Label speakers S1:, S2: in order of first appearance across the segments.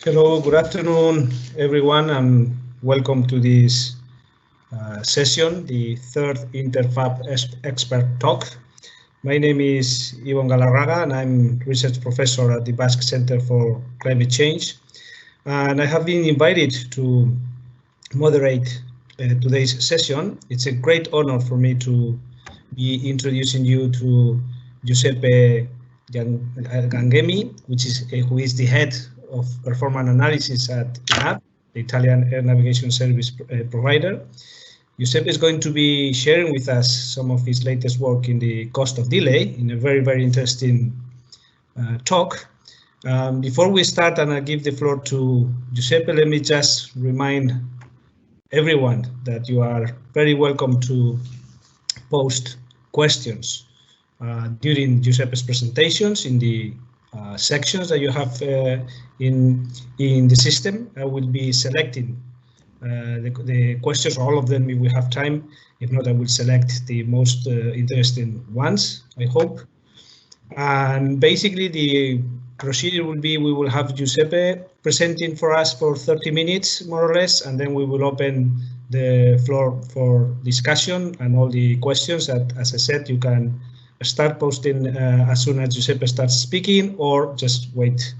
S1: Hello, good afternoon, everyone, and welcome to this session, the third InterFAB Expert Talk. My name is Ivan Galarraga, and I'm research professor at the Basque Center for Climate Change. And I have been invited to moderate today's session. It's a great honor for me to be introducing you to Giuseppe Gangemi, who is the head of performance analysis at ENAV, the Italian air navigation service provider. Giuseppe is going to be sharing with us some of his latest work in the cost of delay in a very, very interesting talk. Before we start and I give the floor to Giuseppe, let me just remind everyone that you are very welcome to post questions during Giuseppe's presentations in the sections that you have in the system. I will be selecting the questions, all of them if we have time. If not, I will select the most interesting ones, I hope. And basically the procedure will be, we will have Giuseppe presenting for us for 30 minutes, more or less, and then we will open the floor for discussion and all the questions that, as I said, you can start posting as soon as Giuseppe starts speaking, or just wait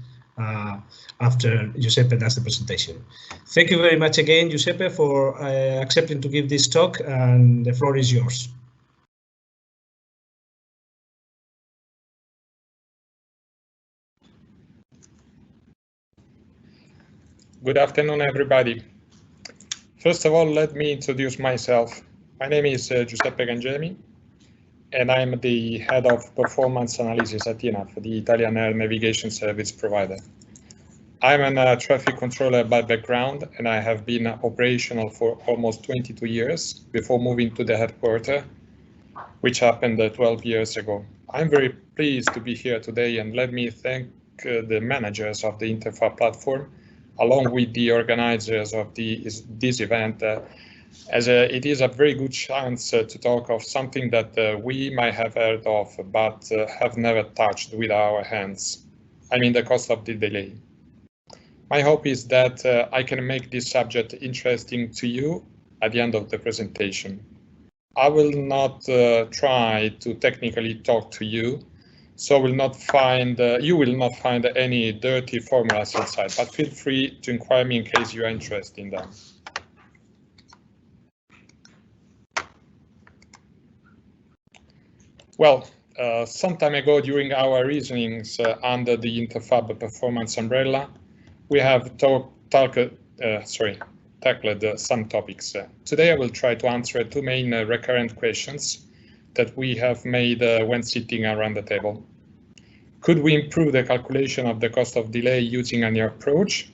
S1: after Giuseppe does the presentation. Thank you very much again, Giuseppe, for accepting to give this talk, and the floor is yours.
S2: Good afternoon, everybody. First of all, let me introduce myself. My name is Giuseppe Gangemi, and I'm the head of performance analysis at ENAV, the Italian air navigation service provider. I'm a traffic controller by background, and I have been operational for almost 22 years before moving to the headquarters, which happened 12 years ago. I'm very pleased to be here today, and let me thank the managers of the InterFAB platform, along with the organizers of this event, as it is a very good chance to talk of something that we might have heard of, but have never touched with our hands. I mean, the cost of the delay. My hope is that I can make this subject interesting to you at the end of the presentation. I will not try to technically talk to you, so you will not find any dirty formulas inside, but feel free to inquire me in case you are interested in them. Well, some time ago during our reasonings under the InterFAB performance umbrella, we have tackled some topics. Today I will try to answer two main recurrent questions that we have made when sitting around the table. Could we improve the calculation of the cost of delay using a new approach?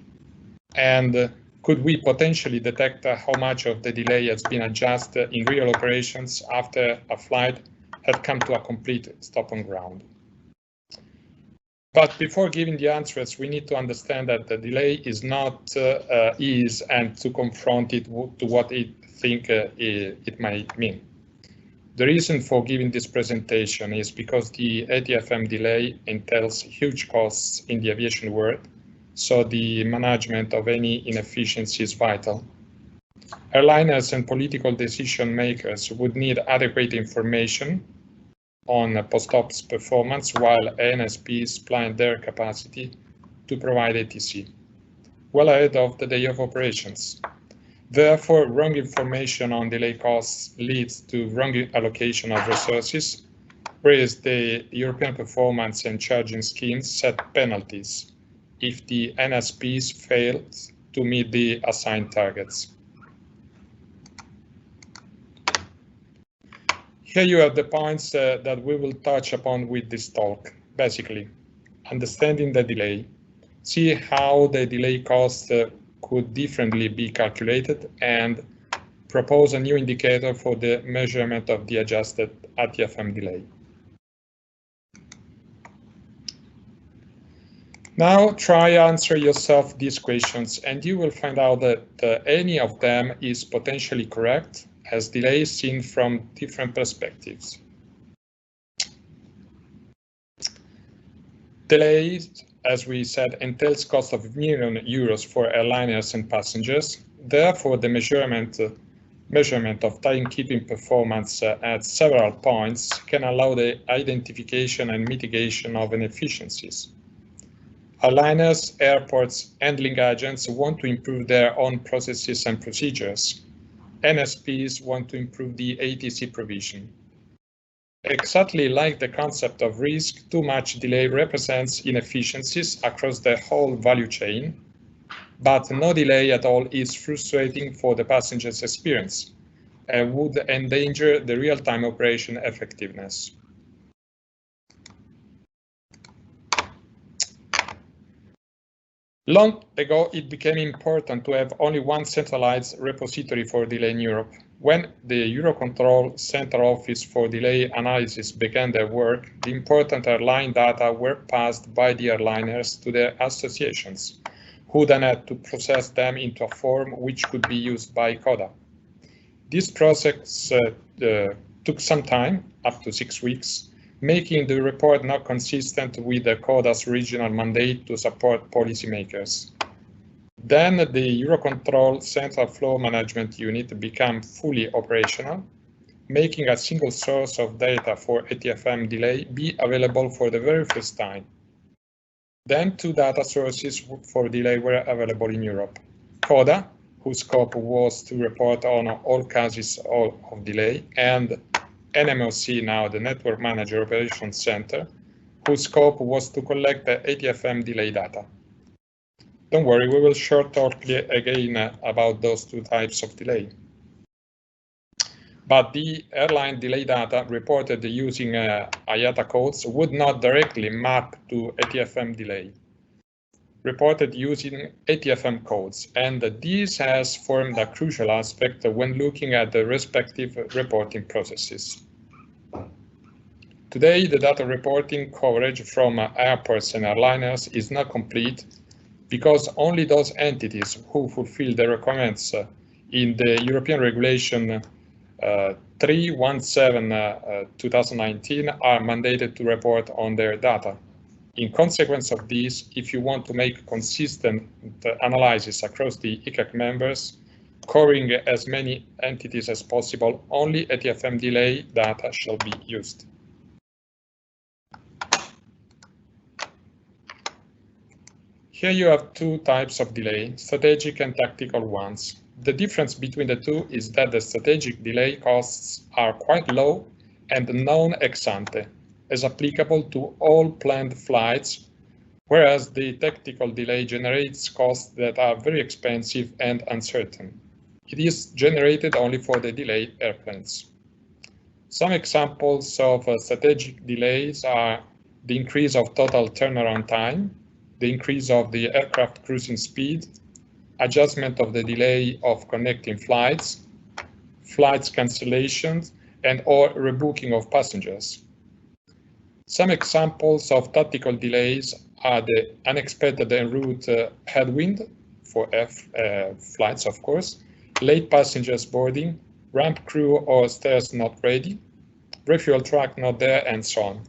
S2: And could we potentially detect how much of the delay has been adjusted in real operations after a flight had come to a complete stop on ground? But before giving the answers, we need to understand that the delay is not and to confront it to what it might mean. The reason for giving this presentation is because the ATFM delay entails huge costs in the aviation world, so the management of any inefficiency is vital. Airliners and political decision makers would need adequate information on post-ops performance, while ANSPs plan their capacity to provide ATC well ahead of the day of operations. Therefore, wrong information on delay costs leads to wrong allocation of resources, whereas the European performance and charging schemes set penalties if the ANSPs fail to meet the assigned targets. Here you have the points that we will touch upon with this talk. Basically, understanding the delay, see how the delay cost could differently be calculated, and propose a new indicator for the measurement of the adjusted ATFM delay. Now try answer yourself these questions, and you will find out that any of them is potentially correct, as delays seen from different perspectives. Delays as we said, entails cost of million euros for airliners and passengers. Therefore, the measurement of timekeeping performance at several points can allow the identification and mitigation of inefficiencies. Airliners, airports, handling agents want to improve their own processes and procedures. ANSPs want to improve the ATC provision. Exactly like the concept of risk, too much delay represents inefficiencies across the whole value chain, but no delay at all is frustrating for the passenger's experience and would endanger the real-time operation effectiveness. Long ago, it became important to have only one centralized repository for delay in Europe. When the Eurocontrol Central Office for Delay Analysis began their work, the important airline data were passed by the airliners to their associations, who then had to process them into a form which could be used by CODA. This process took some time, up to 6 weeks, making the report not consistent with the CODA's regional mandate to support policymakers. Then the Eurocontrol Central Flow Management Unit became fully operational, making a single source of data for ATFM delay be available for the very first time. Then 2 data sources for delay were available in Europe. CODA, whose scope was to report on all cases of delay, and NMOC, now the Network Manager Operations Center, whose scope was to collect the ATFM delay data. Don't worry, we will short talk again about those 2 types of delay. But the airline delay data reported using IATA codes would not directly map to ATFM delay, reported using ATFM codes, and this has formed a crucial aspect when looking at the respective reporting processes. Today, the data reporting coverage from airports and airliners is not complete because only those entities who fulfill the requirements in the European Regulation 317/2019 are mandated to report on their data. In consequence of this, if you want to make consistent analysis across the ICAC members, covering as many entities as possible, only ATFM delay data shall be used. Here you have 2 types of delay, strategic and tactical ones. The difference between the 2 is that the strategic delay costs are quite low and known ex ante, as applicable to all planned flights, whereas the tactical delay generates costs that are very expensive and uncertain. It is generated only for the delayed airplanes. Some examples of strategic delays are the increase of total turnaround time, the increase of the aircraft cruising speed, adjustment of the delay of connecting flights, flights cancellations, and or rebooking of passengers. Some examples of tactical delays are the unexpected en route headwind for flights, of course, late passengers boarding, ramp crew or stairs not ready, refuel truck not there, and so on.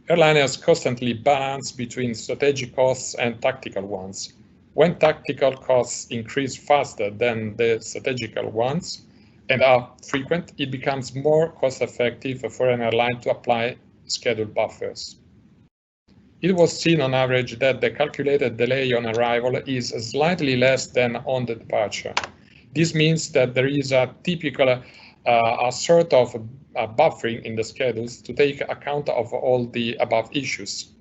S2: Airliners constantly balance between strategic costs and tactical ones. When tactical costs increase faster than the strategical ones and are frequent, it becomes more cost-effective for an airline to apply schedule buffers. It was seen on average that the calculated delay on arrival is slightly less than on the departure. This means that there is a typical a sort of buffering in the schedules to take account of all the above issues.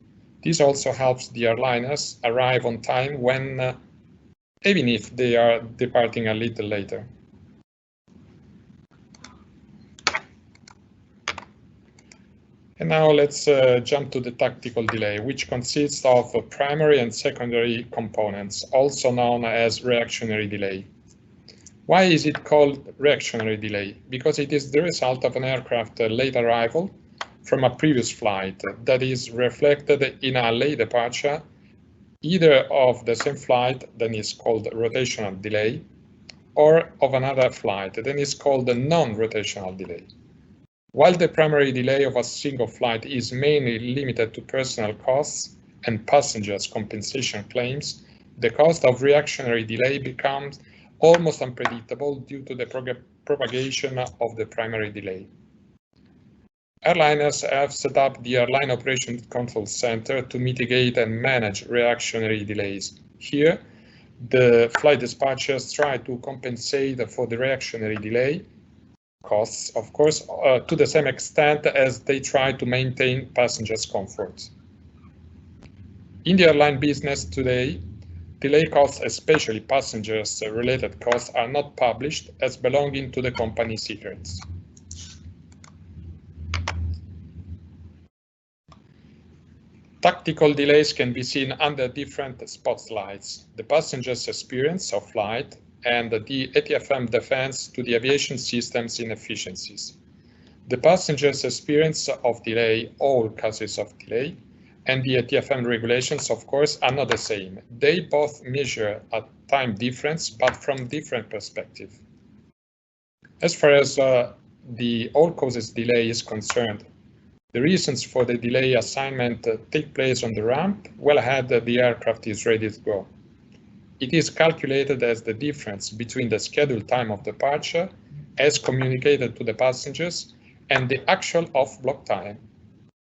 S2: This also helps the airliners arrive on time when, even if they are departing a little later. And now let's jump to the tactical delay, which consists of primary and secondary components, also known as reactionary delay. Why is it called reactionary delay? Because it is the result of an aircraft late arrival from a previous flight that is reflected in a late departure, either of the same flight, then is called rotational delay, or of another flight, then is called the non-rotational delay. While the primary delay of a single flight is mainly limited to personnel costs and passengers' compensation claims, the cost of reactionary delay becomes almost unpredictable due to the propagation of the primary delay. Airliners have set up the Airline Operation Control Center to mitigate and manage reactionary delays. Here, the flight dispatchers try to compensate for the reactionary delay costs, of course, to the same extent as they try to maintain passengers' comfort. In the airline business today, delay costs, especially passengers-related costs, are not published as belonging to the company secrets. Tactical delays can be seen under different spotlights: the passenger's experience of flight and the ATFM defense to the aviation system's inefficiencies. The passenger's experience of delay, all cases of delay, and the ATFM regulations, of course, are not the same. They both measure a time difference, but from different perspectives. As far as the all causes delay is concerned, the reasons for the delay assignment take place on the ramp well ahead the aircraft is ready to go. It is calculated as the difference between the scheduled time of departure as communicated to the passengers and the actual off-block time.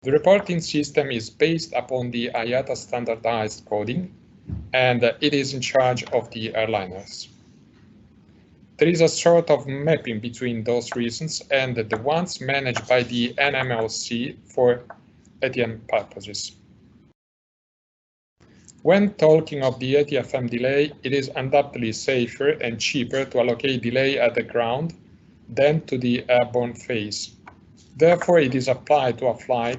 S2: The reporting system is based upon the IATA standardized coding, and it is in charge of the airliners. There is a sort of mapping between those reasons and the ones managed by the NMLC for ATM purposes. When talking of the ATFM delay, it is undoubtedly safer and cheaper to allocate delay at the ground than to the airborne phase. Therefore, it is applied to a flight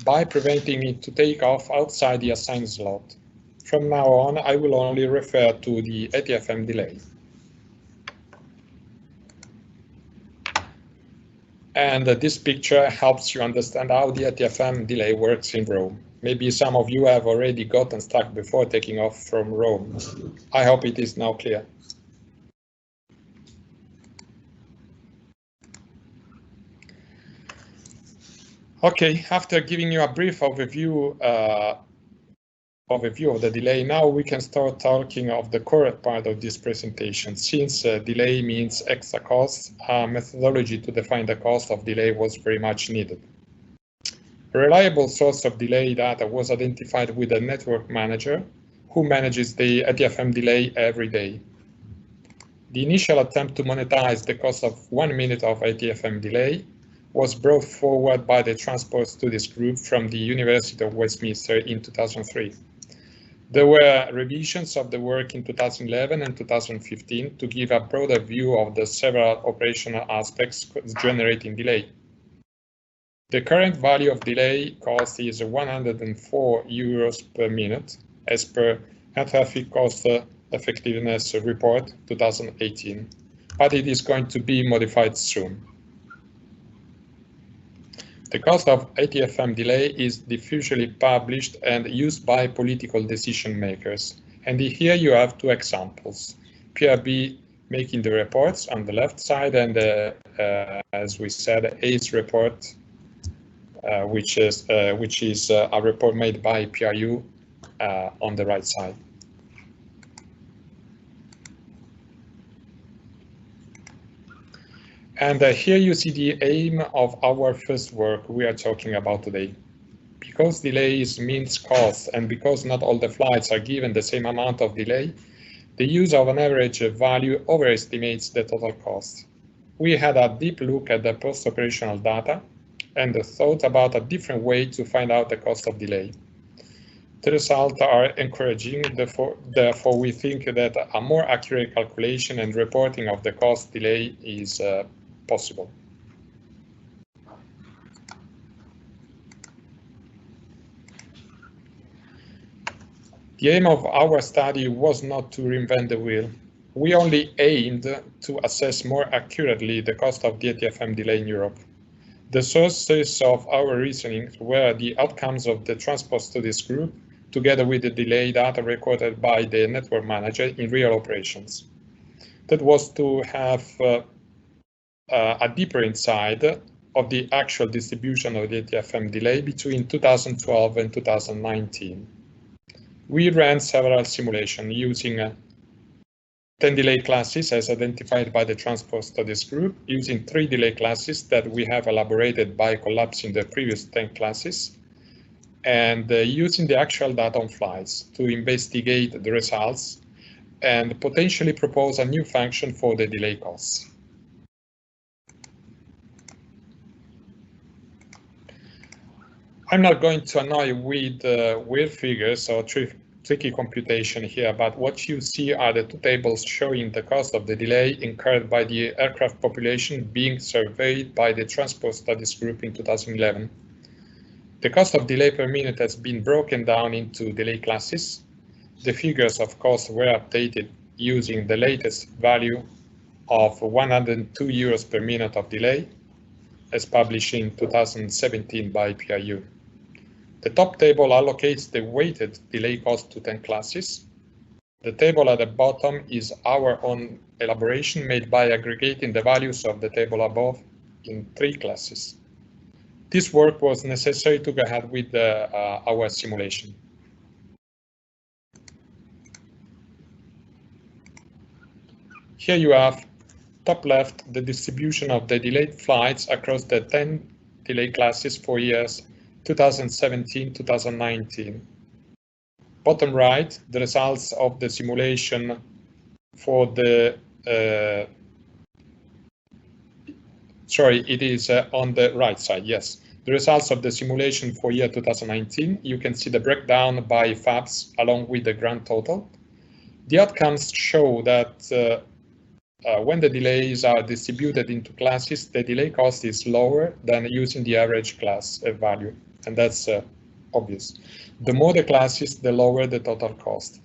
S2: by preventing it to take off outside the assigned slot. From now on, I will only refer to the ATFM delay. And this picture helps you understand how the ATFM delay works in Rome. Maybe some of you have already gotten stuck before taking off from Rome. I hope it is now clear. Okay, after giving you a brief overview of the delay, now we can start talking of the core part of this presentation. Since delay means extra costs, a methodology to define the cost of delay was very much needed. A reliable source of delay data was identified with a network manager who manages the ATFM delay every day. The initial attempt to monetize the cost of 1 minute of ATFM delay was brought forward by the Transport Studies Group from the University of Westminster in 2003. There were revisions of the work in 2011 and 2015 to give a broader view of the several operational aspects generating delay. The current value of delay cost is 104 euros per minute, as per Air Traffic Cost Effectiveness Report 2018, but it is going to be modified soon. The cost of ATFM delay is diffusely published and used by political decision makers. And here you have two examples. PRB making the reports on the left side, and as we said, ACE report, which is a report made by PRU on the right side. And here you see the aim of our first work we are talking about today. Because delays means cost, and because not all the flights are given the same amount of delay, the use of an average value overestimates the total cost. We had a deep look at the post-operational data and thought about a different way to find out the cost of delay. The results are encouraging, therefore we think that a more accurate calculation and reporting of the cost delay is possible. The aim of our study was not to reinvent the wheel. We only aimed to assess more accurately the cost of the ATFM delay in Europe. The sources of our reasoning were the outcomes of the Transport Studies Group, together with the delay data recorded by the network manager in real operations. That was to have a deeper insight of the actual distribution of the ATFM delay between 2012 and 2019. We ran several simulations using 10 delay classes as identified by the Transport Studies Group, using 3 delay classes that we have elaborated by collapsing the previous 10 classes, and using the actual data on flights to investigate the results and potentially propose a new function for the delay costs. I'm not going to annoy you with weird figures or tricky computation here, but what you see are the 2 tables showing the cost of the delay incurred by the aircraft population being surveyed by the Transport Studies Group in 2011. The cost of delay per minute has been broken down into delay classes. The figures, of course, were updated using the latest value of 102 euros per minute of delay, as published in 2017 by PIU. The top table allocates the weighted delay cost to 10 classes. The table at the bottom is our own elaboration made by aggregating the values of the table above in 3 classes. This work was necessary to go ahead with our simulation. Here you have, top left, the distribution of the delayed flights across the 10 delay classes for years 2017-2019. Bottom right, the results of the simulation for the, it is on the right side, yes. The results of the simulation for year 2019, you can see the breakdown by FABs along with the grand total. The outcomes show that when the delays are distributed into classes, the delay cost is lower than using the average class value, and that's obvious. The more the classes, the lower the total cost.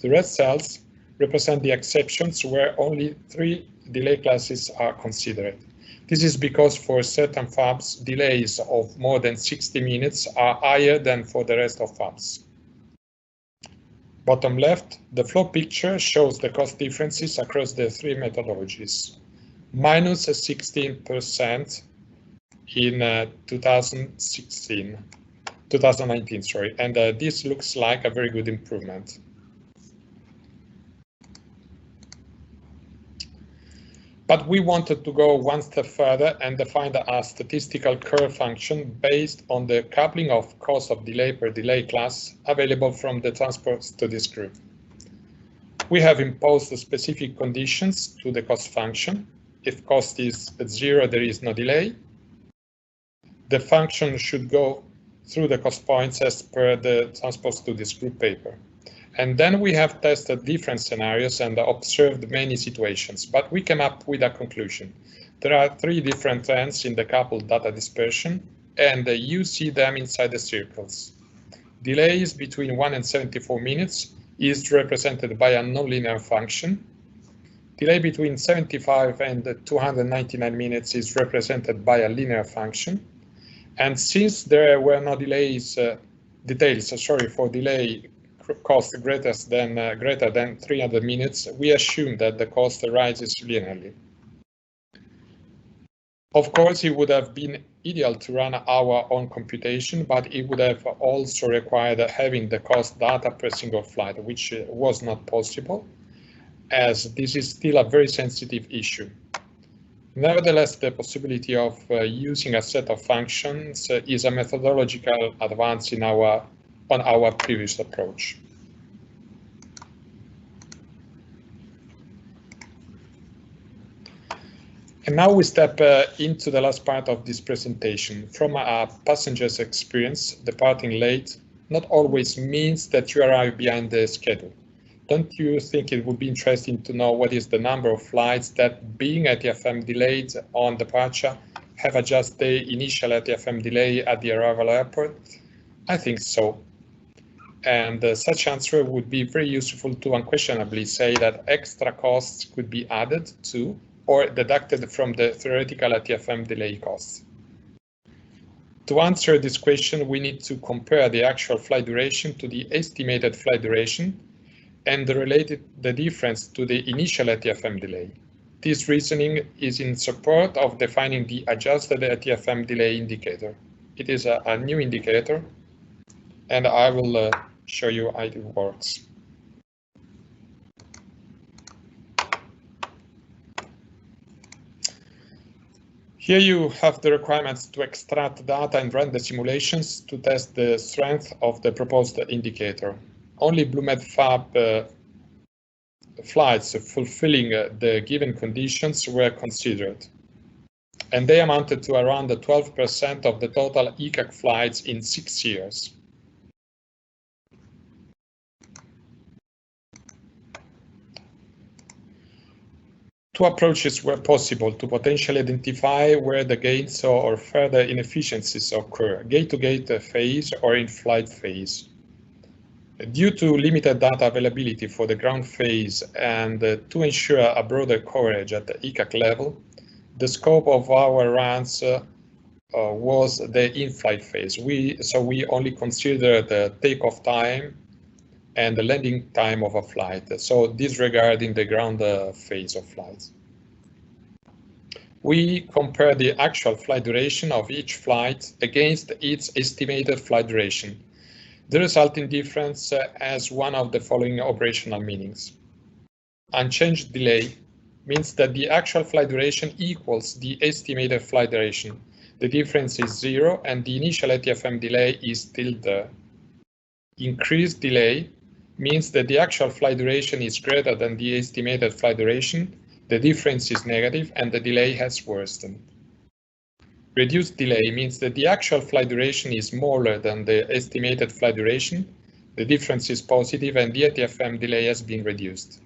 S2: The red cells represent the exceptions where only 3 delay classes are considered. This is because for certain FABs, delays of more than 60 minutes are higher than for the rest of FABs. Bottom left, the flow picture shows the cost differences across the 3 methodologies. Minus 16% in 2019, sorry, and this looks like a very good improvement. But we wanted to go one step further and define a statistical curve function based on the coupling of cost of delay per delay class available from the Transport Studies Group. We have imposed specific conditions to the cost function. If cost is 0, there is no delay. The function should go through the cost points as per the Transport Studies Group paper. And then we have tested different scenarios and observed many situations, but we came up with a conclusion. There are 3 different trends in the coupled data dispersion, and you see them inside the circles. Delays between 1 and 74 minutes is represented by a nonlinear function. Delay between 75 and 299 minutes is represented by a linear function. And since there were no details for delay cost greater than 300 minutes, we assume that the cost rises linearly. Of course, it would have been ideal to run our own computation, but it would have also required having the cost data per single flight, which was not possible, as this is still a very sensitive issue. Nevertheless, the possibility of using a set of functions is a methodological advance on our previous approach. And now we step into the last part of this presentation. From a passenger's experience, departing late not always means that you arrive behind the schedule. Don't you think it would be interesting to know what is the number of flights that, being ATFM delayed on departure, have adjusted the initial ATFM delay at the arrival airport? I think so. And such answer would be very useful to unquestionably say that extra costs could be added to or deducted from the theoretical ATFM delay costs. To answer this question, we need to compare the actual flight duration to the estimated flight duration and the difference to the initial ATFM delay. this reasoning is in support of defining the adjusted ATFM delay indicator. It is a new indicator, and I will show you how it works. Here you have the requirements to extract data and run the simulations to test the strength of the proposed indicator. Only BlueMedFab flights fulfilling the given conditions were considered, and they amounted to around 12% of the total ECAC flights in 6 years. Two approaches were possible to potentially identify where the gains or further inefficiencies occur, gate-to-gate phase or in-flight phase. Due to limited data availability for the ground phase and to ensure a broader coverage at the ECAC level, the scope of our runs was the in-flight phase. So we only consider the takeoff time and the landing time of a flight, so disregarding the ground phase of flights. We compare the actual flight duration of each flight against its estimated flight duration. The resulting difference has one of the following operational meanings. Unchanged delay means that the actual flight duration equals the estimated flight duration. The difference is 0 and the initial ATFM delay is still there. Increased delay means that the actual flight duration is greater than the estimated flight duration, the difference is negative, and the delay has worsened. Reduced delay means that the actual flight duration is smaller than the estimated flight duration, the difference is positive, and the ATFM delay has been reduced.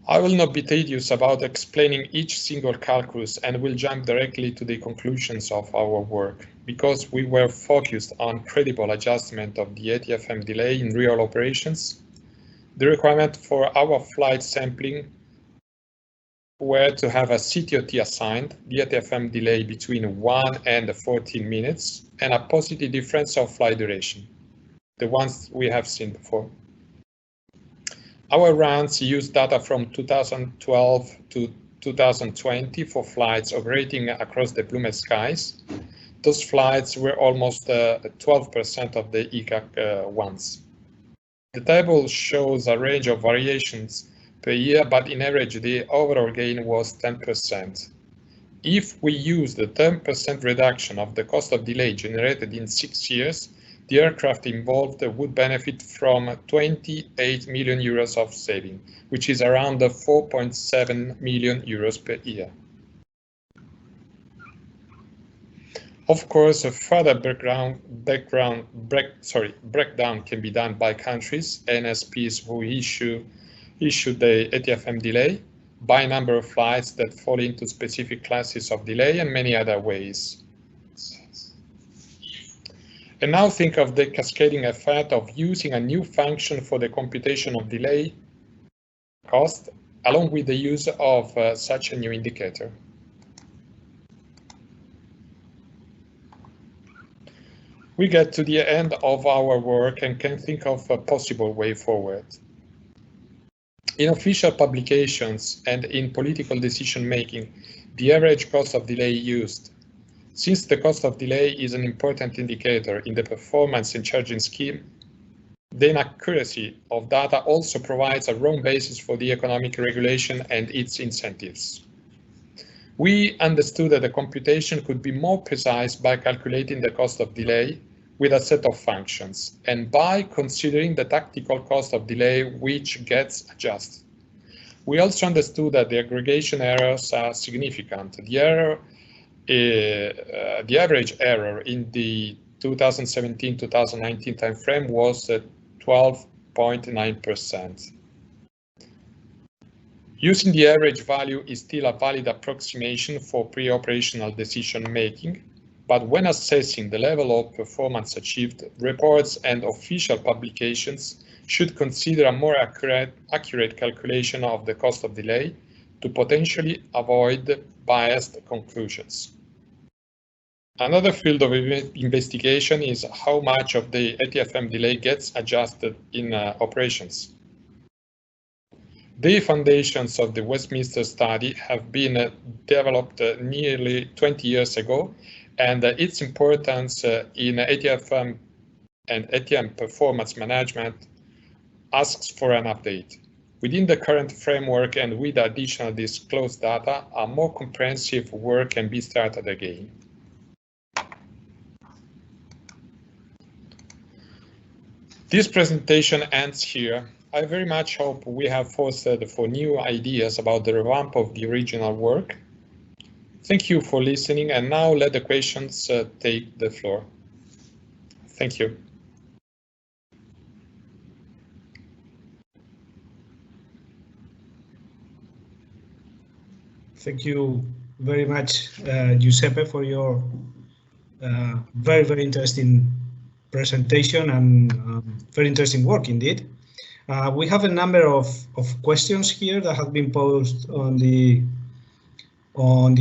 S2: I will not be tedious about explaining each single calculus and will jump directly to the conclusions of our work, because we were focused on credible adjustment of the ATFM delay in real operations. The requirement for our flight sampling were to have a CTOT assigned, the ATFM delay between 1 and 14 minutes, and a positive difference of flight duration, the ones we have seen before. Our runs use data from 2012 to 2020 for flights operating across the BlueMed skies. Those flights were almost 12% of the ECAC ones. The table shows a range of variations per year, but in average the overall gain was 10%. If we use the 10% reduction of the cost of delay generated in 6 years, the aircraft involved would benefit from 28 million euros of saving, which is around 4.7 million euros per year. Of course, a further breakdown can be done by countries, ANSPs who issue the ATFM delay, by number of flights that fall into specific classes of delay, and many other ways. And now think of the cascading effect of using a new function for the computation of delay cost, along with the use of such a new indicator. We get to the end of our work and can think of a possible way forward. In official publications and in political decision-making, the average cost of delay used. Since the cost of delay is an important indicator in the performance and charging scheme, the inaccuracy of data also provides a wrong basis for the economic regulation and its incentives. We understood that the computation could be more precise by calculating the cost of delay with a set of functions and by considering the tactical cost of delay which gets adjusted. We also understood that the aggregation errors are significant. The average error in the 2017-2019 timeframe was 12.9%. Using the average value is still a valid approximation for pre-operational decision-making, but when assessing the level of performance achieved, reports and official publications should consider a more accurate calculation of the cost of delay to potentially avoid biased conclusions. Another field of investigation is how much of the ATFM delay gets adjusted in operations. The foundations of the Westminster study have been developed nearly 20 years ago, and its importance in ATFM and ATM performance management asks for an update. Within the current framework and with additional disclosed data, a more comprehensive work can be started again. This presentation ends here. I very much hope we have fostered for new ideas about the revamp of the original work. Thank you for listening, and now let the questions take the floor. Thank you.
S1: Thank you very much, Giuseppe, for your very, very interesting presentation and very interesting work indeed. We have a number of questions here that have been posed on the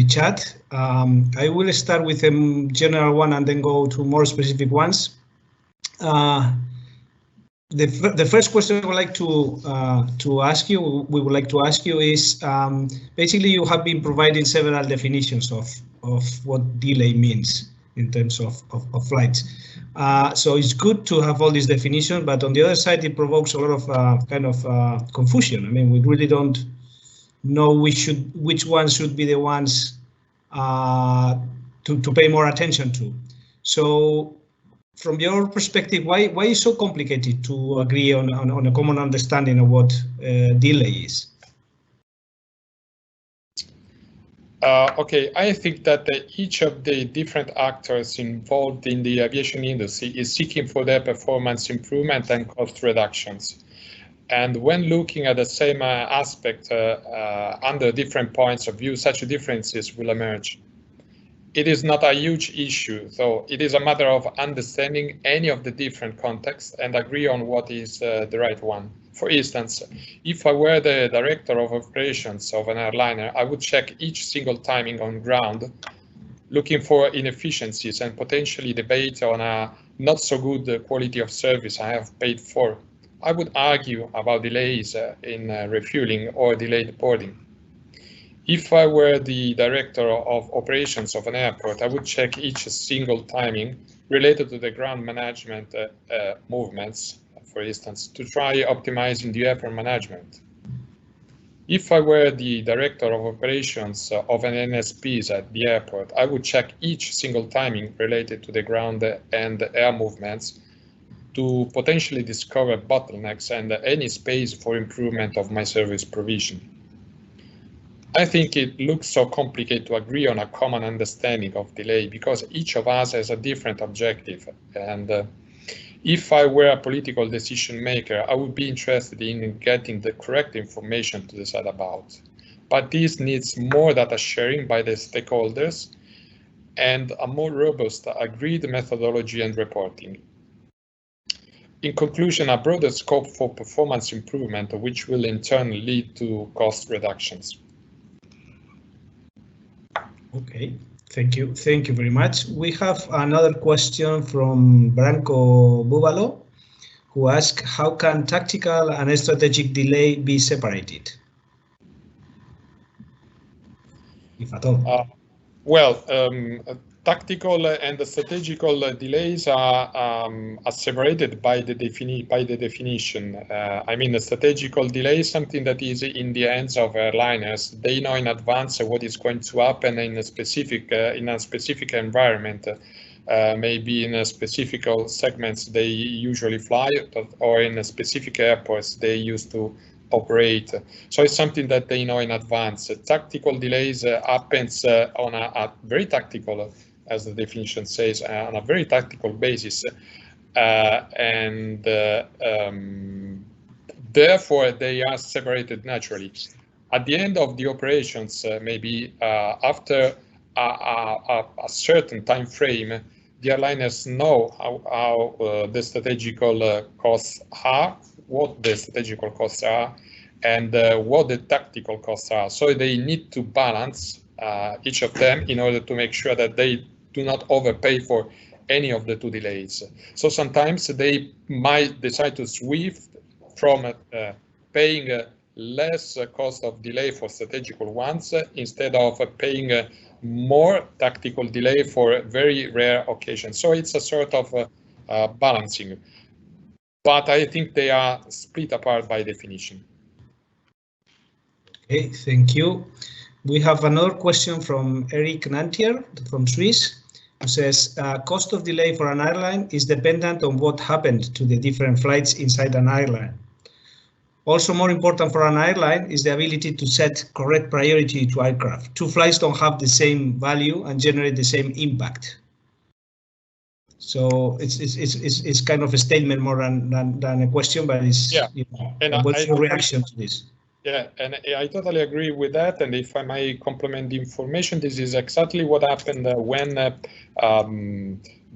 S1: chat. I will start with a general one and then go to more specific ones. The first question I would like to ask you, we would like to ask you is, basically you have been providing several definitions of what delay means in terms of flights. So it's good to have all these definitions, but on the other side, it provokes a lot of kind of confusion. I mean, we really don't know which ones should be the ones to pay more attention to. So from your perspective, why is it so complicated to agree on a common understanding of what delay is?
S2: Okay, I think that each of the different actors involved in the aviation industry is seeking for their performance improvement and cost reductions. And when looking at the same aspect under different points of view, such differences will emerge. It is not a huge issue, though it is a matter of understanding any of the different contexts and agree on what is the right one. For instance, if I were the director of operations of an airliner, I would check each single timing on ground, looking for inefficiencies and potentially debate on a not so good quality of service I have paid for. I would argue about delays in refueling or delayed boarding. If I were the director of operations of an airport, I would check each single timing related to the ground management movements, for instance, to try optimizing the airport management. If I were the director of operations of an ANSPs at the airport, I would check each single timing related to the ground and air movements to potentially discover bottlenecks and any space for improvement of my service provision. I think it looks so complicated to agree on a common understanding of delay because each of us has a different objective. And if I were a political decision maker, I would be interested in getting the correct information to decide about. But this needs more data sharing by the stakeholders and a more robust agreed methodology and reporting. In conclusion, a broader scope for performance improvement, which will in turn lead to cost reductions.
S1: Okay, thank you very much. We have another question from Branco Bubalo, who asks, how can tactical and strategic delay be separated, if at all?
S2: Tactical and strategical delays are separated by the definition. I mean, a strategical delay is something that is in the hands of airliners. They know in advance what is going to happen in a specific environment. Maybe in a specific segments they usually fly, or in a specific airports they used to operate. So it's something that they know in advance. Tactical delays happens on a very tactical, as the definition says, on a very tactical basis, and therefore they are separated naturally. At the end of the operations, maybe after a certain time frame, the airliners know how the strategical costs are, what the strategical costs are, and what the tactical costs are. So they need to balance each of them in order to make sure that they do not overpay for any of the two delays. So sometimes they might decide to switch from paying less cost of delay for strategical ones instead of paying more tactical delay for very rare occasions. So it's a sort of balancing, but I think they are split apart by definition.
S1: Okay, thank you. We have another question from Eric Nantier from Swiss, who says, cost of delay for an airline is dependent on what happened to the different flights inside an airline. Also more important for an airline is the ability to set correct priority to aircraft. Two flights don't have the same value and generate the same impact. So it's kind of a statement more than a question, but it's,
S2: yeah.
S1: You know,
S2: and
S1: what's your reaction to this?
S2: Yeah, and I totally agree with that. And if I may complement the information, this is exactly what happened when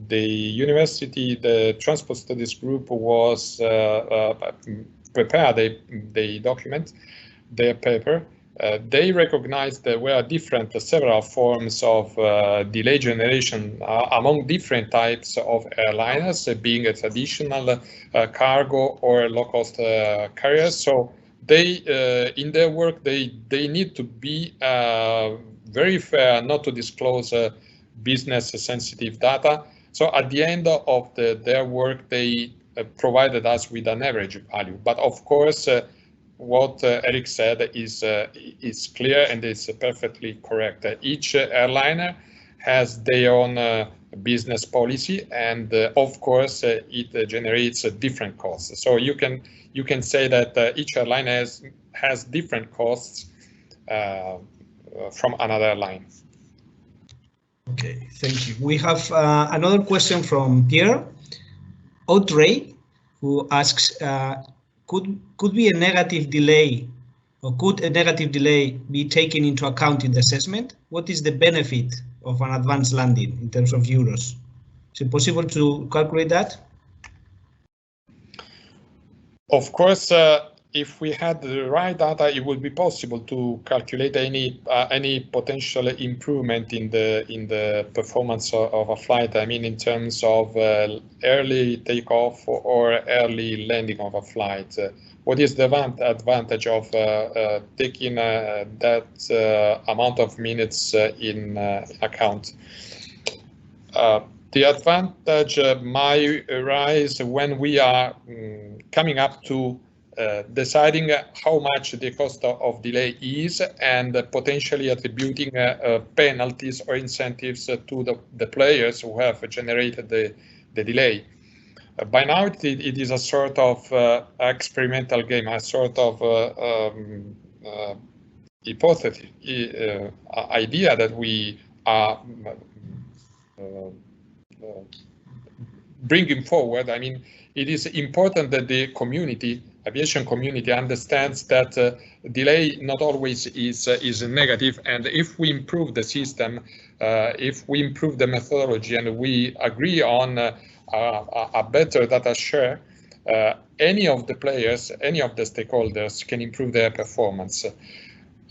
S2: the university, the Transport Studies Group was prepared the document, their paper. They recognized there were several forms of delay generation among different types of airliners, being a traditional cargo or low-cost carriers. So they, in their work, they need to be very fair, not to disclose business-sensitive data. So at the end of their work, they provided us with an average value. But of course, what Eric said is clear and is perfectly correct. Each airliner has their own business policy, and of course, it generates different costs. So you can say that each airline has different costs from another airline.
S1: Okay, thank you. We have another question from Pierre Outre, who asks, could be a negative delay, or could a negative delay be taken into account in the assessment? What is the benefit of an advanced landing in terms of euros? Is it possible to calculate that?
S2: Of course, if we had the right data, it would be possible to calculate any potential improvement in the performance of a flight. I mean, in terms of early takeoff or early landing of a flight. What is the advantage of taking that amount of minutes in account? The advantage might arise when we are coming up to deciding how much the cost of delay is, and potentially attributing penalties or incentives to the players who have generated the delay. By now, it is a sort of experimental game, a sort of hypothesis, idea that we are bringing forward. I mean, it is important that the aviation community understands that delay not always is negative, and if we improve the system, if we improve the methodology, and we agree on a better data share, any of the players, any of the stakeholders can improve their performance.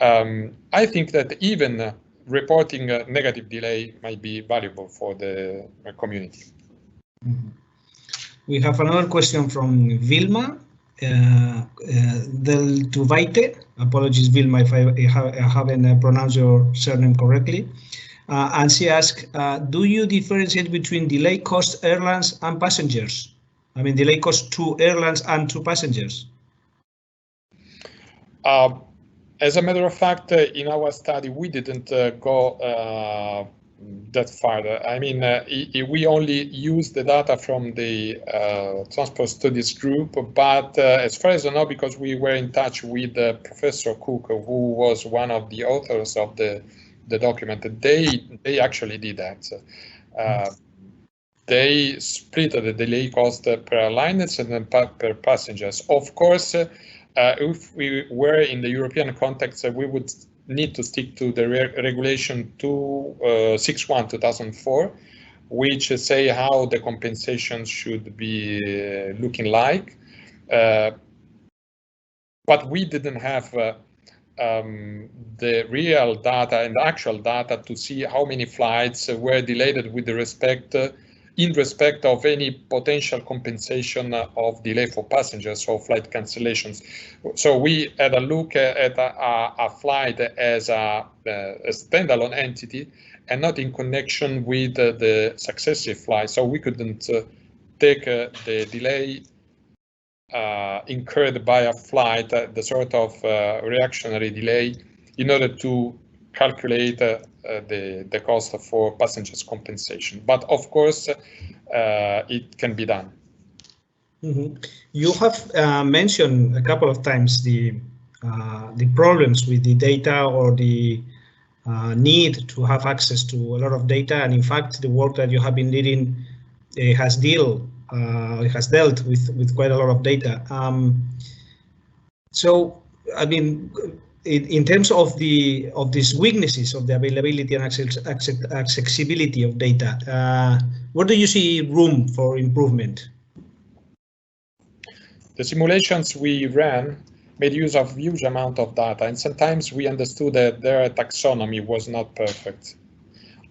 S2: I think that even reporting a negative delay might be valuable for the community.
S1: We have another question from Vilma Del Tuvaite. Apologies, Vilma, if I haven't pronounced your surname correctly. And she asks, do you differentiate between delay cost airlines and passengers? I mean, delay cost to airlines and to passengers?
S2: As a matter of fact, in our study, we didn't go that far. I mean, we only used the data from the Transport Studies Group, but as far as I know, because we were in touch with Professor Cook, who was one of the authors of the document, they actually did that. They split the delay cost per airlines and then per passengers. Of course, if we were in the European context, we would need to stick to the regulation 261/2004, which say how the compensation should be looking like. But we didn't have the real data and actual data to see how many flights were delayed with respect in respect of any potential compensation of delay for passengers or flight cancellations. So we had a look at a flight as a standalone entity and not in connection with the successive flight. So we couldn't take the delay incurred by a flight, the sort of reactionary delay, in order to calculate the cost for passengers compensation. But of course, it can be done.
S1: Mm-hmm. You have mentioned a couple of times the problems with the data or the need to have access to a lot of data, and in fact, the work that you have been leading has dealt with quite a lot of data. So, I mean, in terms of these weaknesses of the availability and accessibility of data, where do you see room for improvement?
S2: The simulations we ran made use of huge amount of data, and sometimes we understood that their taxonomy was not perfect.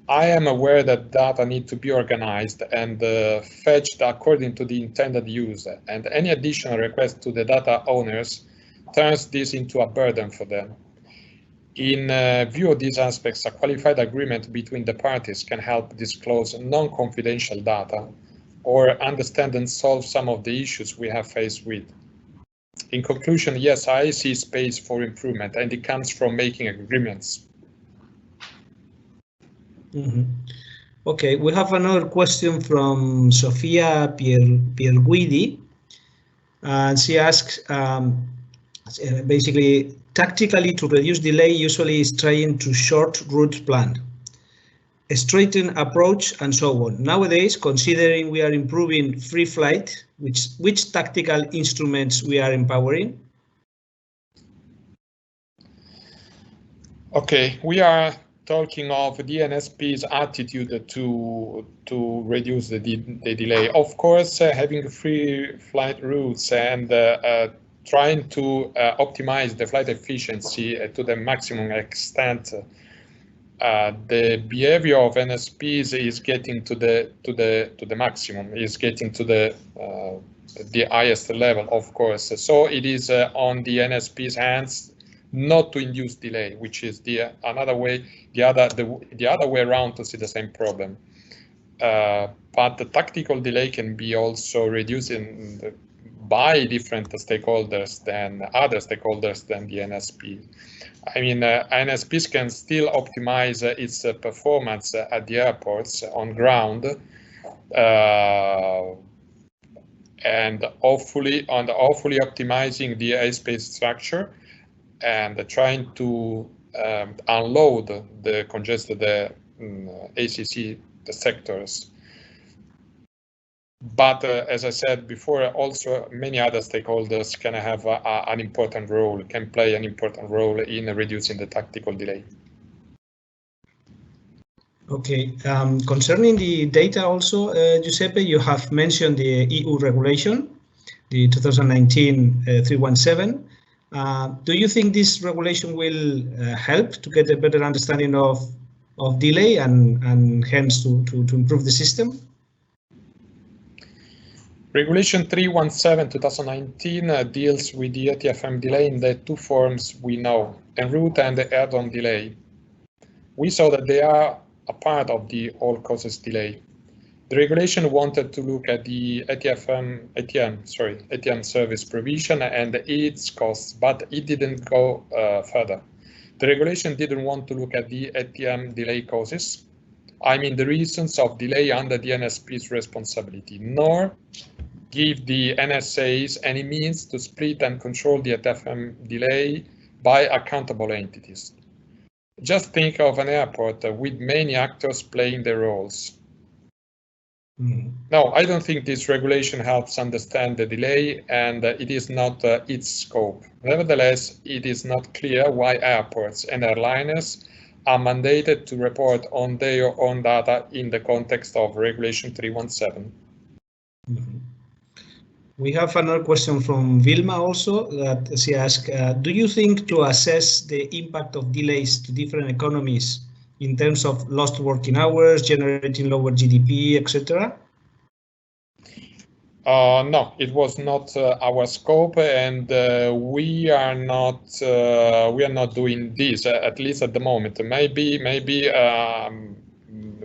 S2: I am aware that data need to be organized and fetched according to the intended use, and any additional request to the data owners turns this into a burden for them. In view of these aspects, a qualified agreement between the parties can help disclose non-confidential data or understand and solve some of the issues we have faced with. In conclusion, yes, I see space for improvement, and it comes from making agreements.
S1: Mm-hmm. Okay, we have another question from Sofia Pierguidi, and she asks, basically, tactically to reduce delay usually is trying to short route plan, a straighten approach, and so on. Nowadays, considering we are improving free flight, which tactical instruments we are empowering?
S2: Okay, we are talking of the ANSP's attitude to reduce the delay. Of course, having free flight routes and trying to optimize the flight efficiency to the maximum extent. The behavior of ANSPs is getting to the maximum, is getting to the highest level, of course. So it is on the ANSP's hands not to induce delay, which is the other way around to see the same problem. But the tactical delay can be also reduced by different stakeholders than other stakeholders than the ANSP. I mean, ANSPs can still optimize its performance at the airports on ground, and hopefully optimizing the airspace structure and trying to unload the congested ACC sectors. But as I said before, also many other stakeholders can have an important role, can play an important role in reducing the tactical delay.
S1: Okay, concerning the data also, Giuseppe, you have mentioned the EU regulation, the 2019-317. Do you think this regulation will help to get a better understanding of delay and hence to improve the system?
S2: Regulation 317/2019 deals with the ATFM delay in the two forms we know, en route and the add-on delay. We saw that they are a part of the all causes delay. The regulation wanted to look at the ATM service provision and its costs, but it didn't go further. The regulation didn't want to look at the ATM delay causes, I mean the reasons of delay under the ANSP's responsibility, nor give the NSAs any means to split and control the ATFM delay by accountable entities. Just think of an airport with many actors playing their roles. No, I don't think this regulation helps understand the delay, and it is not its scope. Nevertheless, it is not clear why airports and airliners are mandated to report on their own data in the context of Regulation 317.
S1: We have another question from Vilma also that she asks, do you think to assess the impact of delays to different economies in terms of lost working hours, generating lower GDP, etc.?
S2: No, it was not our scope, and we are not doing this, at least at the moment. Maybe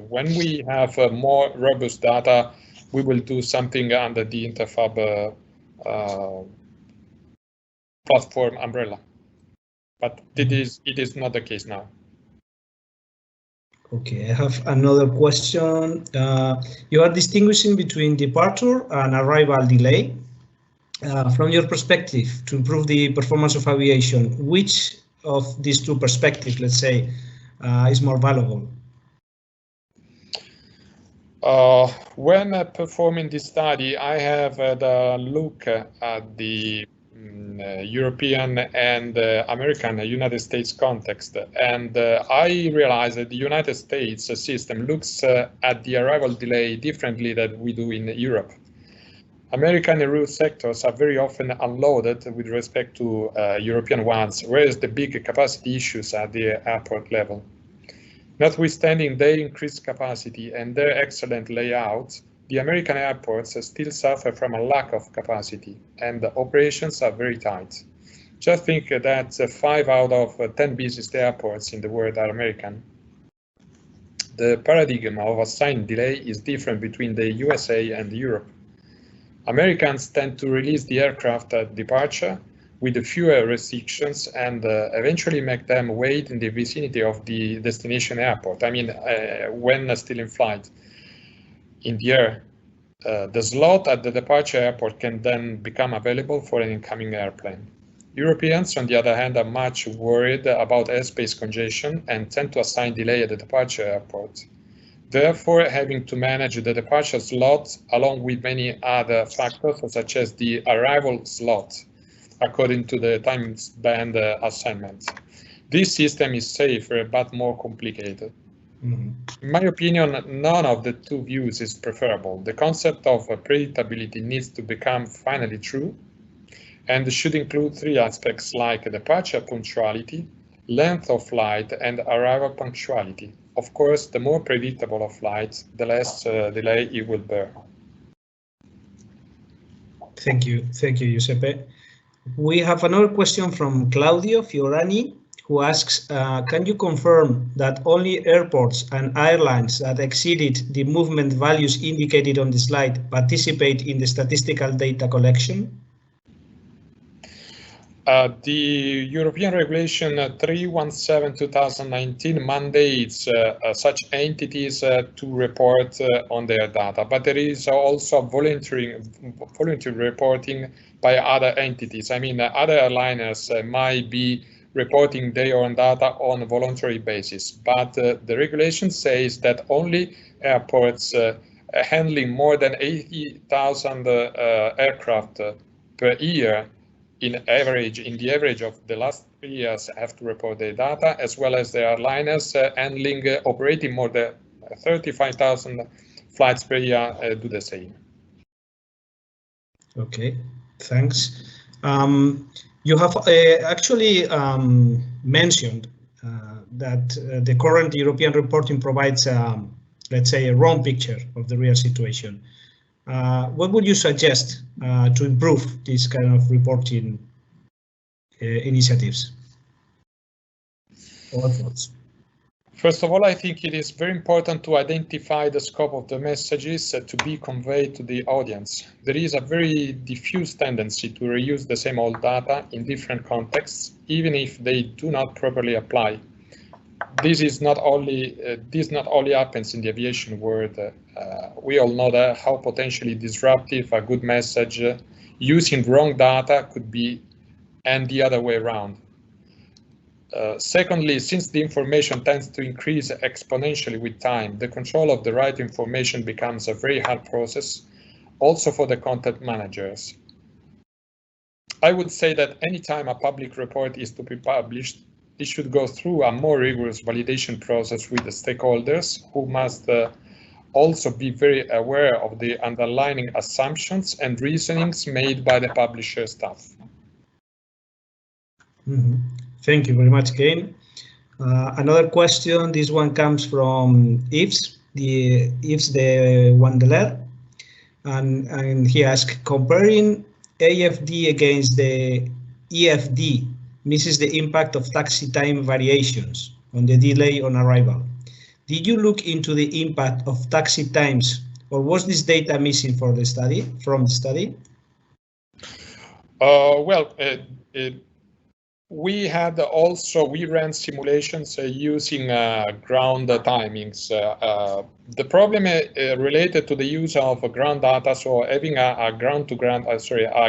S2: when we have more robust data, we will do something under the InterFAB platform umbrella. But it is not the case now.
S1: Okay, I have another question. You are distinguishing between departure and arrival delay. From your perspective, to improve the performance of aviation, which of these two perspectives, let's say, is more valuable?
S2: When performing this study, I have had a look at the European and American United States context, and I realized that the United States system looks at the arrival delay differently than we do in Europe. American route sectors are very often unloaded with respect to European ones, whereas the big capacity issues at the airport level. Notwithstanding their increased capacity and their excellent layout, the American airports still suffer from a lack of capacity, and the operations are very tight. Just think that 5 out of 10 busiest airports in the world are American. The paradigm of assigned delay is different between the USA and Europe. Americans tend to release the aircraft at departure with fewer restrictions and eventually make them wait in the vicinity of the destination airport. I mean, when still in flight. In the air, the slot at the departure airport can then become available for an incoming airplane. Europeans, on the other hand, are much worried about airspace congestion and tend to assign delay at the departure airport. Therefore, having to manage the departure slot along with many other factors, such as the arrival slot, according to the time band assignment. This system is safer but more complicated. In my opinion, none of the two views is preferable. The concept of predictability needs to become finally true and should include 3 aspects like departure punctuality, length of flight, and arrival punctuality. Of course, the more predictable a flight, the less delay it will bear.
S1: Thank you, Giuseppe. We have another question from Claudio Fiorani, who asks, can you confirm that only airports and airlines that exceeded the movement values indicated on the slide participate in the statistical data collection?
S2: The European Regulation 317/2019 mandates such entities to report on their data, but there is also voluntary reporting by other entities. I mean, other airliners might be reporting their own data on a voluntary basis, but the regulation says that only airports handling more than 80,000 aircraft per year in the average of the last 3 years have to report their data, as well as the airliners operating more than 35,000 flights per year do the same.
S1: Okay, thanks. You have actually mentioned that the current European reporting provides, let's say, a wrong picture of the real situation. What would you suggest to improve this kind of reporting initiatives or thoughts?
S2: First of all, I think it is very important to identify the scope of the messages to be conveyed to the audience. There is a very diffuse tendency to reuse the same old data in different contexts, even if they do not properly apply. This not only happens in the aviation world. We all know that how potentially disruptive a good message using wrong data could be, and the other way around. Secondly, since the information tends to increase exponentially with time, the control of the right information becomes a very hard process, also for the content managers. I would say that anytime a public report is to be published, it should go through a more rigorous validation process with the stakeholders who must also be very aware of the underlying assumptions and reasonings made by the publisher staff.
S1: Thank you very much again. Another question, this one comes from Yves de Wandeler, and he asked, comparing AFD against the EFD misses the impact of taxi time variations on the delay on arrival. Did you look into the impact of taxi times, or was this data missing from the study?
S2: We ran simulations using ground timings. The problem related to the use of ground data, so having a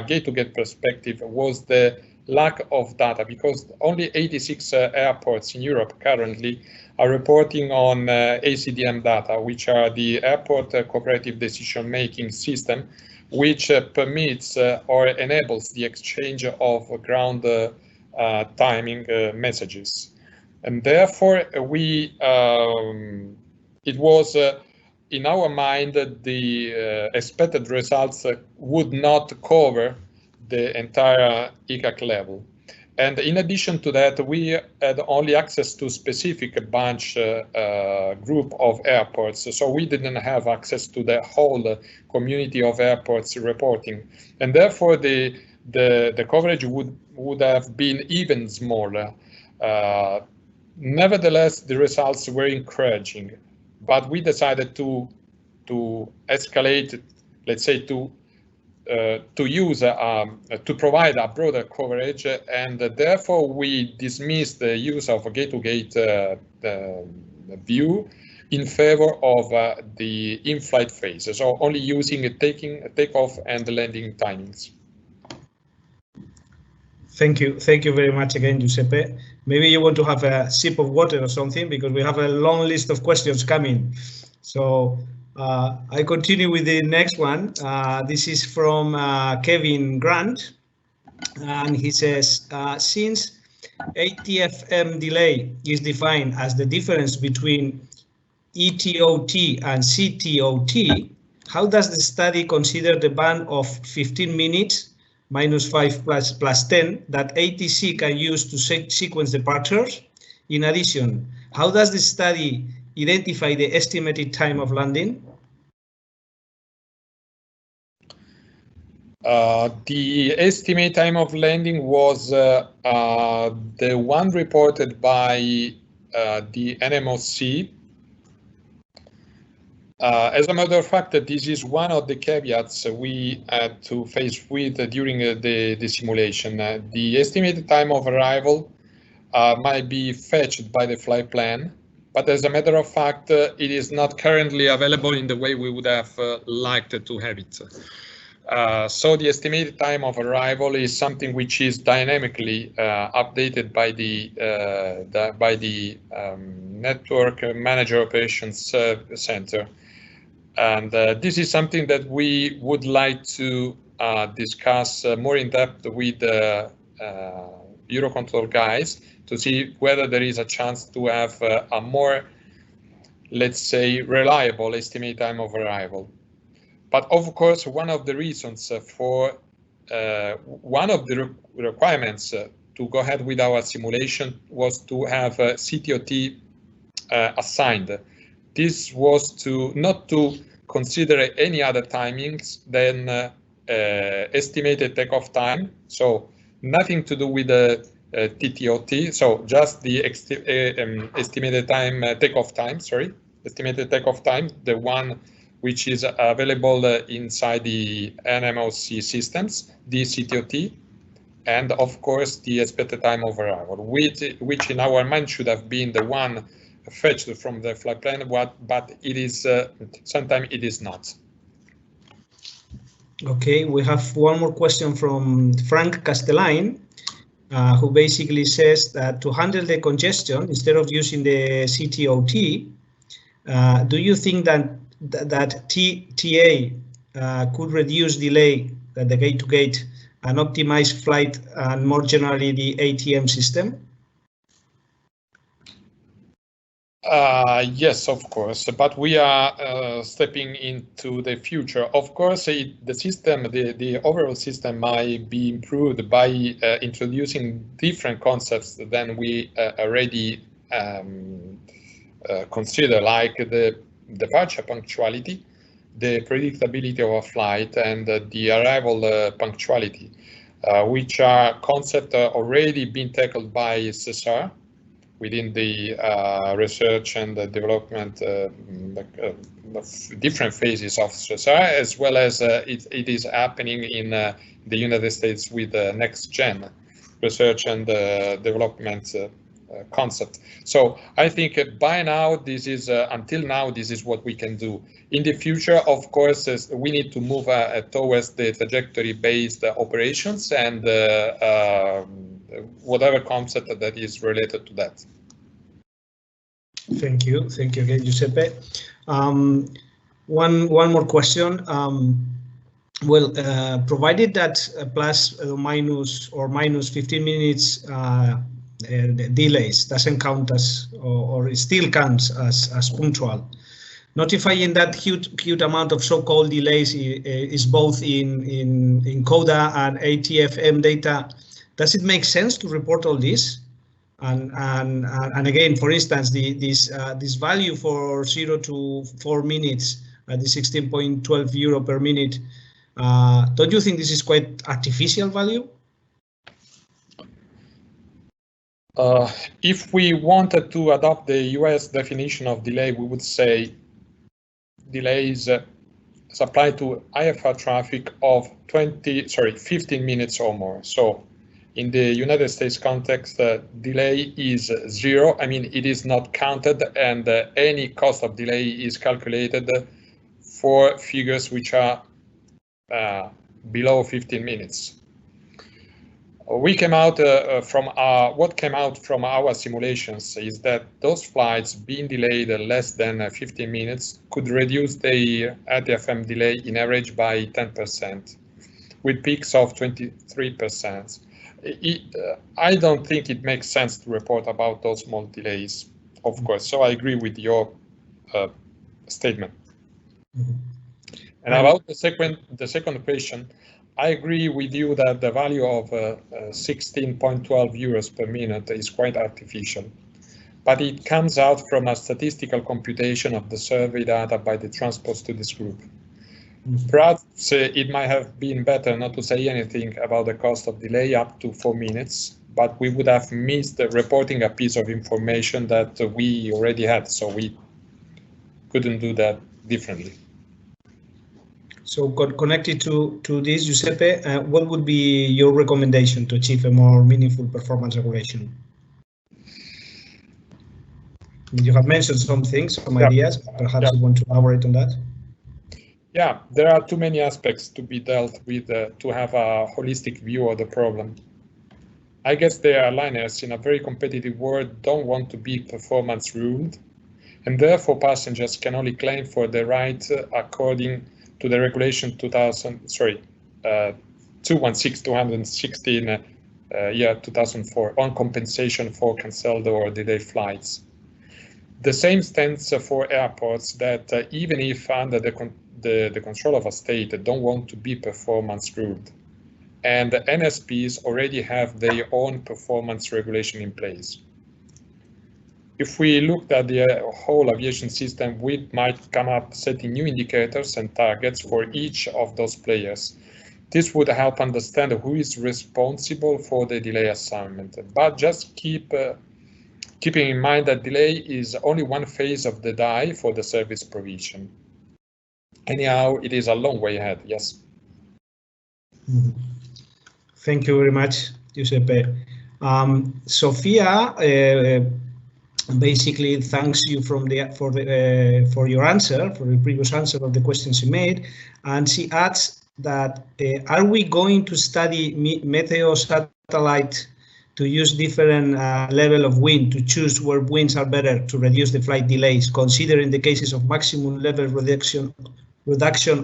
S2: gate-to-gate perspective, was the lack of data, because only 86 airports in Europe currently are reporting on ACDM data, which are the Airport Cooperative Decision-Making System, which permits or enables the exchange of ground timing messages. And therefore, it was in our mind that the expected results would not cover the entire ICAC level. And in addition to that, we had only access to specific bunch group of airports, so we didn't have access to the whole community of airports reporting. And therefore, the coverage would have been even smaller. Nevertheless, the results were encouraging, but we decided to escalate, let's say, to provide a broader coverage, and therefore we dismissed the use of a gate-to-gate view in favor of the in-flight phase, so only using takeoff and landing timings.
S1: Thank you very much again, Giuseppe. Maybe you want to have a sip of water or something, because we have a long list of questions coming. So I continue with the next one. This is from Kevin Grant, and he says, since ATFM delay is defined as the difference between ETOT and CTOT, how does the study consider the band of 15 minutes -5 plus 10 that ATC can use to sequence departures? In addition, how does the study identify the estimated time of landing?
S2: The estimate time of landing was the one reported by the NMOC. As a matter of fact, this is one of the caveats we had to face with during the simulation. The estimated time of arrival might be fetched by the flight plan, but as a matter of fact, it is not currently available in the way we would have liked to have it. So the estimated time of arrival is something which is dynamically updated by the Network Manager Operations Center. And this is something that we would like to discuss more in depth with the Eurocontrol guys to see whether there is a chance to have a more, let's say, reliable estimate time of arrival. But of course, one of the reasons for one of the requirements to go ahead with our simulation was to have CTOT assigned. This was not to consider any other timings than estimated takeoff time. So nothing to do with the TTOT. So just the estimated time takeoff time. Estimated takeoff time, the one which is available inside the NMOC systems, the CTOT, and of course the expected time of arrival, which in our mind should have been the one fetched from the flight plan, but it is sometimes it is not.
S1: Okay, we have one more question from Frank Castelline, who basically says that to handle the congestion, instead of using the CTOT, do you think that TA could reduce delay at the gate-to-gate and optimize flight and more generally the ATM system?
S2: Yes, of course, but we are stepping into the future. Of course, the system, the overall system might be improved by introducing different concepts than we already consider, like the departure punctuality, the predictability of a flight, and the arrival punctuality, which are concepts already being tackled by SESAR within the research and the development different phases of SESAR, as well as it is happening in the United States with the next gen research and development concept. So I think by now, this is until now, this is what we can do. In the future, of course, we need to move towards the trajectory-based operations and whatever concept that is related to that.
S1: Thank you again, Giuseppe. One more question. Well, provided that plus or minus 15 minutes delays doesn't count as, or it still counts as punctual. Notifying that huge amount of so-called delays is both in CODA and ATFM data. Does it make sense to report all this? And again, for instance, this value for 0 to 4 minutes, the 16.12 euro per minute. Don't you think this is quite artificial value?
S2: If we wanted to adopt the US definition of delay, we would say delay is applied to IFR traffic of 15 minutes or more. So in the United States context, delay is 0. I mean, it is not counted, and any cost of delay is calculated for figures which are below 15 minutes. We came out what came out from our simulations is that those flights being delayed less than 15 minutes could reduce the ATFM delay in average by 10%, with peaks of 23%. I don't think it makes sense to report about those small delays, of course. So I agree with your statement. Mm-hmm. And about the second question, I agree with you that the value of 16.12 euros per minute is quite artificial, but it comes out from a statistical computation of the survey data by the transport studies group. Mm-hmm. Perhaps it might have been better not to say anything about the cost of delay up to 4 minutes, but we would have missed reporting a piece of information that we already had, so we couldn't do that differently.
S1: So connected to this, Giuseppe, what would be your recommendation to achieve a more meaningful performance regulation? You have mentioned some things, some ideas, perhaps you want to elaborate on that?
S2: Yeah, there are too many aspects to be dealt with to have a holistic view of the problem. I guess the airliners in a very competitive world don't want to be performance ruled, and therefore passengers can only claim for the right according to the regulation 216/216 year 2004 on compensation for cancelled or delayed flights. The same stands for airports that even if under the control of a state don't want to be performance ruled, and the ANSPs already have their own performance regulation in place. If we looked at the whole aviation system, we might come up setting new indicators and targets for each of those players. This would help understand who is responsible for the delay assignment, but just keeping in mind that delay is only one phase of the die for the service provision. Anyhow, it is a long way ahead, yes.
S1: Mm-hmm. Thank you very much, Giuseppe. Sophia basically thanks you for your answer, for the previous answer of the questions you made, and she adds that are we going to study meteo satellite to use different level of wind to choose where winds are better to reduce the flight delays, considering the cases of maximum level reduction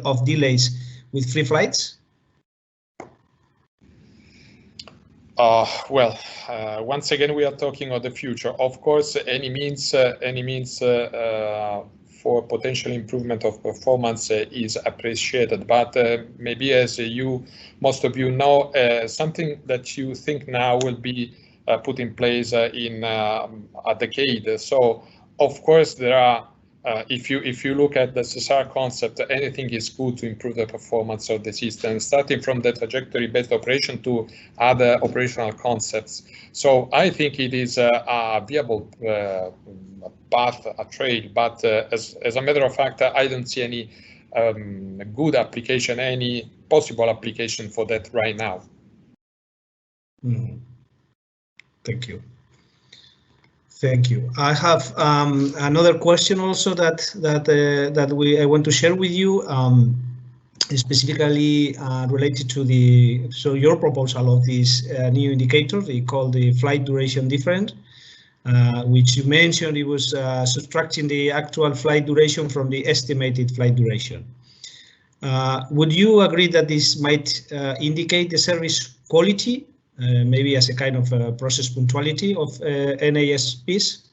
S1: of delays with free flights?
S2: Once again, we are talking of the future. Of course, any means for potential improvement of performance is appreciated. But maybe, as most of you know, something that you think now will be put in place in a decade. So, of course, there are. If you look at the SSR concept, anything is good to improve the performance of the system, starting from the trajectory-based operation to other operational concepts. So I think it is a viable path, a trail, but as a matter of fact, I don't see any good application, any possible application for that right now.
S1: Mm-hmm. Thank you. Thank you. I have another question also that I want to share with you, specifically related to your proposal of this new indicator, they call the flight duration difference, which you mentioned it was subtracting the actual flight duration from the estimated flight duration. Would you agree that this might indicate the service quality? Maybe as a kind of process punctuality of NASPs?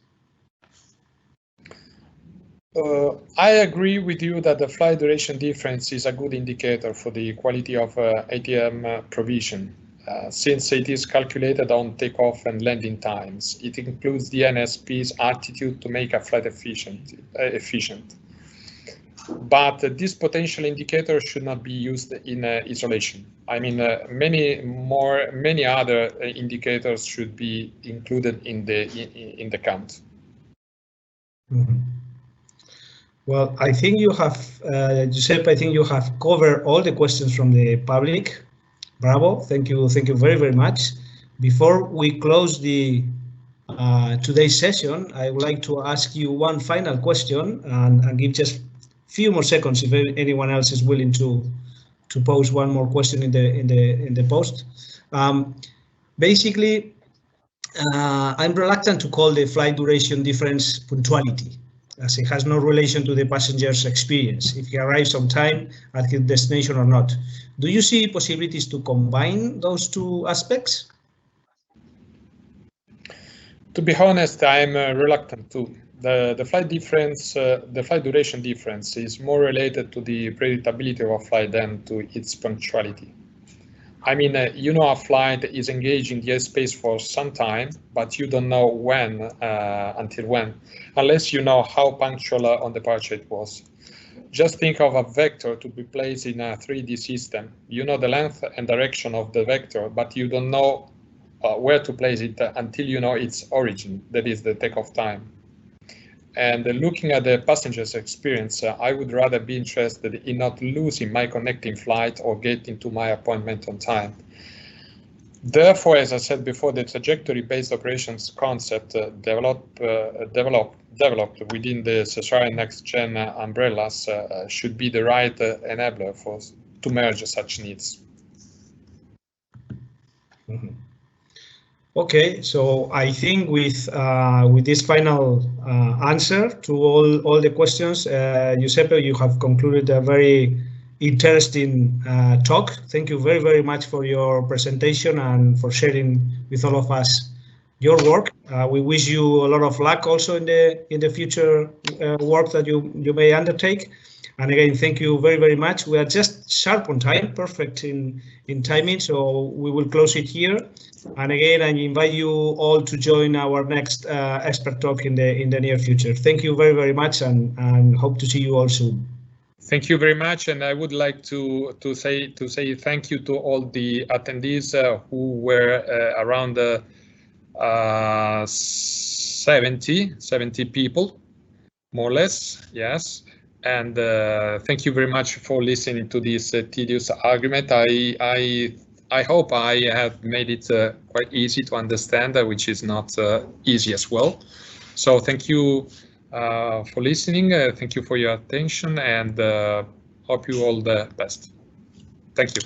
S2: I agree with you that the flight duration difference is a good indicator for the quality of ATM provision, since it is calculated on takeoff and landing times. It includes the ANSP's attitude to make a flight efficient. But this potential indicator should not be used in isolation. I mean, many other indicators should be included in the count.
S1: Mm-hmm. Well, I think you have, Giuseppe, I think you have covered all the questions from the public. Bravo, thank you very, very much. Before we close the today's session, I would like to ask you one final question and give just few more seconds if anyone else is willing to pose one more question in the post. Basically, I'm reluctant to call the flight duration difference punctuality, as it has no relation to the passenger's experience, if he arrives on time at his destination or not. Do you see possibilities to combine those two aspects?
S2: To be honest, I'm reluctant to. The flight duration difference is more related to the predictability of a flight than to its punctuality. I mean, a flight is engaged in the airspace for some time, but you don't know when, until when, unless you know how punctual on departure it was. Just think of a vector to be placed in a 3D system. You know the length and direction of the vector, but you don't know where to place it until you know its origin, that is the takeoff time. And looking at the passenger's experience, I would rather be interested in not losing my connecting flight or getting to my appointment on time. Therefore, as I said before, the trajectory-based operations concept developed within the SSR and next-gen umbrellas should be the right enabler to merge such needs.
S1: Mm-hmm. Okay, so I think with this final answer to all the questions, Giuseppe, you have concluded a very interesting talk. Thank you very, very much for your presentation and for sharing with all of us your work. We wish you a lot of luck also in the future work that you may undertake. And again, thank you very, very much. We are just sharp on time, perfect in timing, so we will close it here. And again, I invite you all to join our next expert talk in the near future. Thank you very, very much, and hope to see you all soon.
S2: Thank you very much, and I would like to say thank you to all the attendees who were around 70 people, more or less, yes. And thank you very much for listening to this tedious argument. I hope I have made it quite easy to understand, which is not easy as well. So thank you for listening. Thank you for your attention, and hope you all the best. Thank you.